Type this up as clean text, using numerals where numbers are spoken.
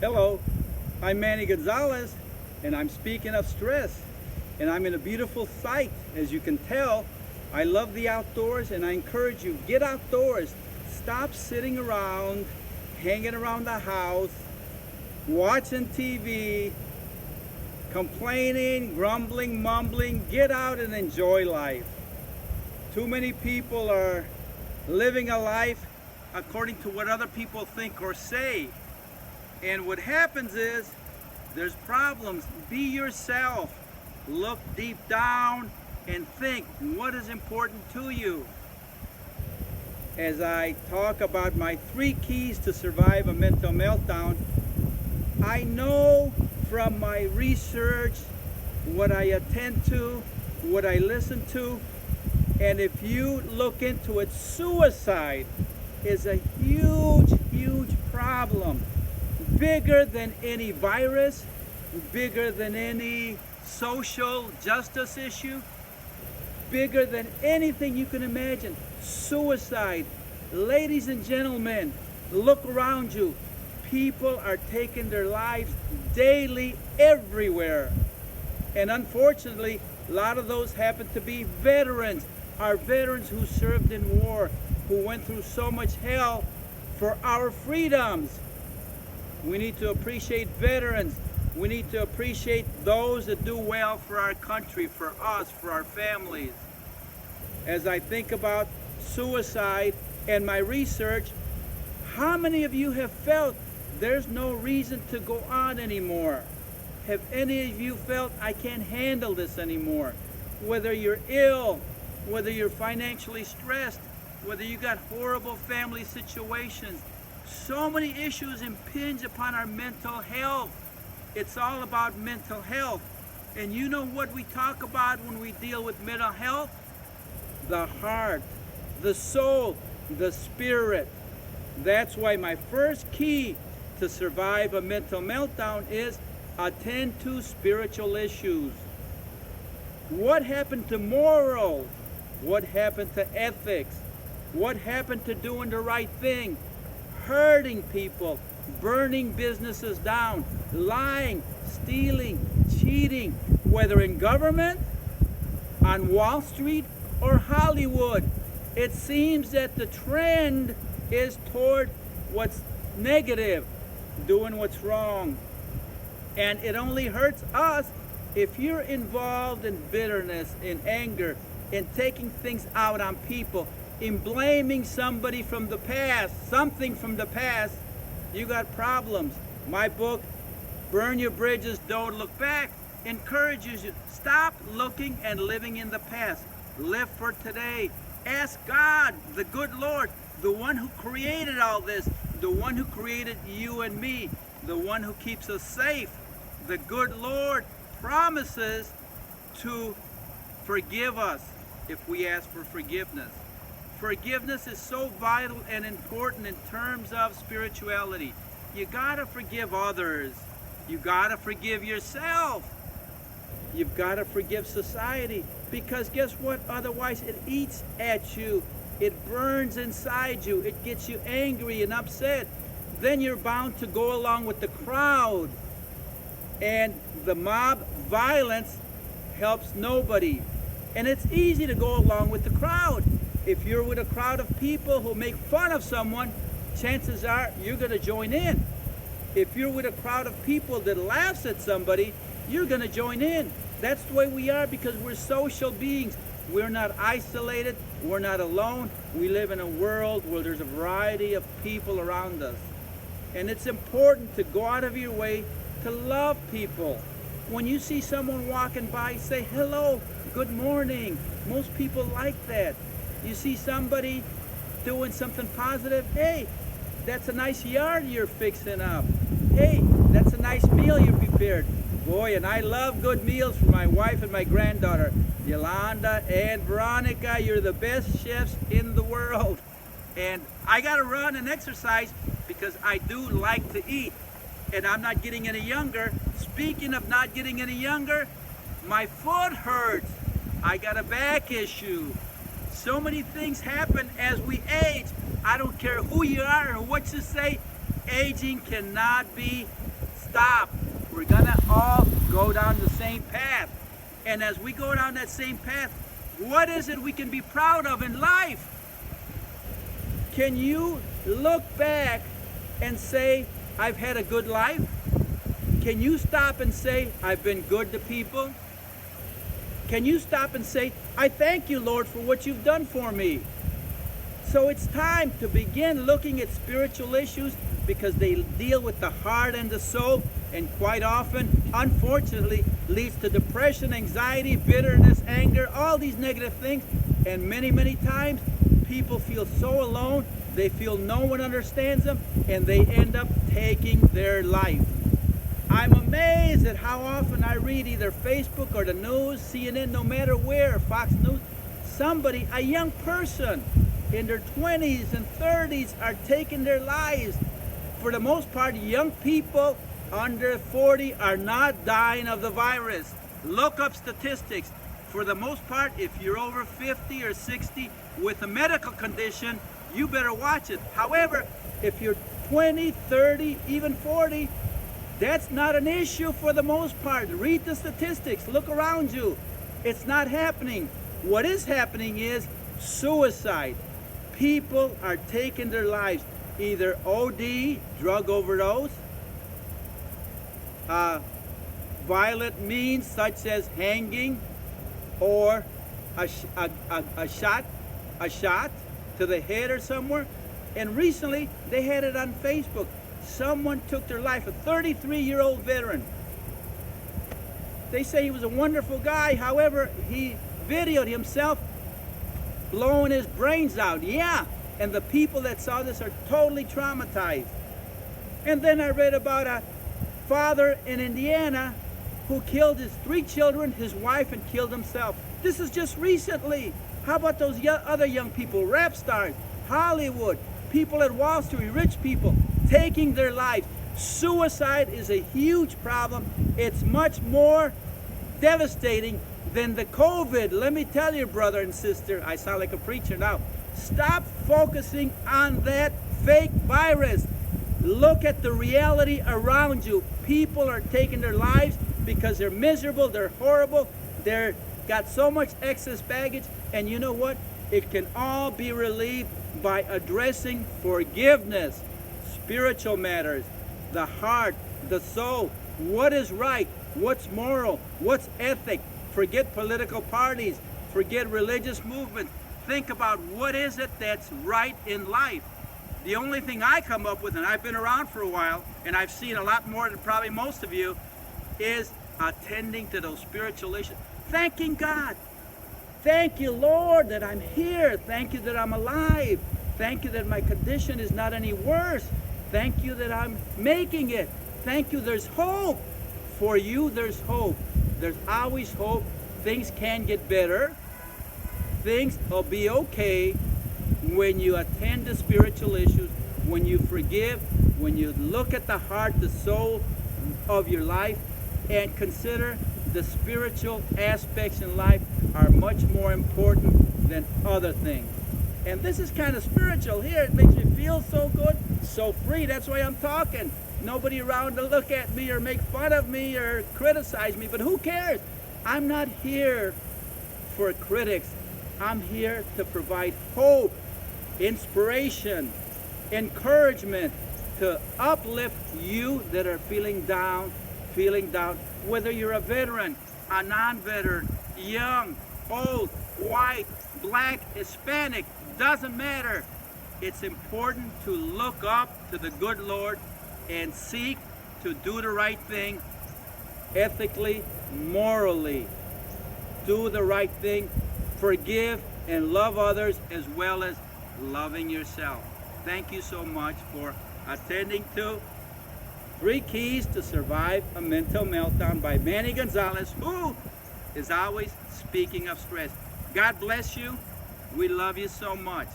Hello, I'm Manny Gonzales, and I'm speaking of stress. And I'm in a beautiful site, as you can tell. I love the outdoors, and I encourage you, get outdoors. Stop sitting around, hanging around the house, watching TV, complaining, grumbling, mumbling. Get out and enjoy life. Too many people are living a life according to what other people think or say. And what happens is there's problems. Be yourself. Look deep down and think, what is important to you? As I talk about my 3 keys to survive a mental meltdown, I know from my research, what I attend to, what I listen to, and if you look into it, suicide is a huge, huge problem. Bigger than any virus, bigger than any social justice issue, bigger than anything you can imagine. Suicide. Ladies and gentlemen, look around you. People are taking their lives daily everywhere. And unfortunately, a lot of those happen to be veterans. Our veterans who served in war, who went through so much hell for our freedoms. We need to appreciate veterans. We need to appreciate those that do well for our country, for us, for our families. As I think about suicide and my research, how many of you have felt there's no reason to go on anymore? Have any of you felt I can't handle this anymore? Whether you're ill, whether you're financially stressed, whether you got horrible family situations, so many issues impinge upon our mental health. It's all about mental health. And you know what we talk about when we deal with mental health? The heart, the soul, the spirit. That's why my first key to survive a mental meltdown is attend to spiritual issues. What happened to morals? What happened to ethics? What happened to doing the right thing? Hurting people, burning businesses down, lying, stealing, cheating, whether in government, on Wall Street, or Hollywood. It seems that the trend is toward what's negative, doing what's wrong. And it only hurts us if you're involved in bitterness, in anger, in taking things out on people, in blaming somebody from the past, something from the past. You got problems. My book, Burn Your Bridges, Don't Look Back, encourages you. Stop looking and living in the past. Live for today. Ask God, the good Lord, the one who created all this, the one who created you and me, the one who keeps us safe. The good Lord promises to forgive us if we ask for forgiveness. Forgiveness is so vital and important in terms of spirituality. You gotta forgive others. You gotta forgive yourself. You've gotta forgive society, because guess what? Otherwise it eats at you. It burns inside you. It gets you angry and upset. Then you're bound to go along with the crowd. And the mob violence helps nobody. And it's easy to go along with the crowd. If you're with a crowd of people who make fun of someone, chances are you're going to join in. If you're with a crowd of people that laughs at somebody, you're going to join in. That's the way we are, because we're social beings. We're not isolated. We're not alone. We live in a world where there's a variety of people around us. And it's important to go out of your way to love people. When you see someone walking by, say hello, good morning. Most people like that. You see somebody doing something positive, hey, that's a nice yard you're fixing up. Hey, that's a nice meal you prepared. Boy, and I love good meals for my wife and my granddaughter. Yolanda and Veronica, you're the best chefs in the world. And I gotta run and exercise because I do like to eat. And I'm not getting any younger. Speaking of not getting any younger, my foot hurts. I got a back issue. So many things happen as we age. I don't care who you are or what you say, aging cannot be stop. We're gonna all go down the same path. And as we go down that same path, what is it we can be proud of in life? Can you look back and say, I've had a good life? Can you stop and say, I've been good to people? Can you stop and say, I thank you, Lord, for what you've done for me? So it's time to begin looking at spiritual issues because they deal with the heart and the soul, and quite often, unfortunately, leads to depression, anxiety, bitterness, anger, all these negative things. And many, many times, people feel so alone, they feel no one understands them, and they end up taking their life. I'm amazed at how often I read either Facebook or the news, CNN, no matter where, Fox News, somebody, a young person in their 20s and 30s are taking their lives. For the most part, young people under 40 are not dying of the virus. Look up statistics. For the most part, if you're over 50 or 60 with a medical condition, you better watch it. However, if you're 20, 30, even 40, that's not an issue for the most part. Read the statistics. Look around you. It's not happening. What is happening is suicide. People are taking their lives. Either OD, drug overdose, violent means such as hanging, or a shot to the head or somewhere. And recently, they had it on Facebook. Someone took their life, a 33-year-old veteran. They say he was a wonderful guy. However, he videoed himself blowing his brains out. Yeah, and the people that saw this are totally traumatized. And then I read about a father in Indiana who killed his 3 children, his wife, and killed himself. This is just recently. How about those other young people, rap stars, Hollywood, people at Wall Street, rich people, taking their lives? Suicide is a huge problem. It's much more devastating than the COVID. Let me tell you, brother and sister, I sound like a preacher now. Stop focusing on that fake virus. Look at the reality around you. People are taking their lives because they're miserable, they're horrible, they're got so much excess baggage. And you know what? It can all be relieved by addressing forgiveness, spiritual matters, the heart, the soul, what is right, what's moral, what's ethic. Forget political parties, forget religious movements. Think about what is it that's right in life. The only thing I come up with, and I've been around for a while, and I've seen a lot more than probably most of you, is attending to those spiritual issues. Thanking God. Thank you, Lord, that I'm here. Thank you that I'm alive. Thank you that my condition is not any worse. Thank you that I'm making it. Thank you, there's hope. For you, there's hope. There's always hope. Things can get better. Things will be okay when you attend to spiritual issues, when you forgive, when you look at the heart, the soul of your life, and consider the spiritual aspects in life are much more important than other things. And this is kind of spiritual here. It makes me feel so good, so free. That's why I'm talking. Nobody around to look at me or make fun of me or criticize me, but who cares? I'm not here for critics. I'm here to provide hope, inspiration, encouragement, to uplift you that are feeling down, whether you're a veteran, a non-veteran, young, old, white, black, Hispanic, doesn't matter. It's important to look up to the good Lord and seek to do the right thing ethically, morally. Do the right thing. Forgive and love others as well as loving yourself. Thank you so much for attending to 3 Keys to Survive a Mental Meltdown by Manny Gonzales, who is always speaking of stress. God bless you. We love you so much.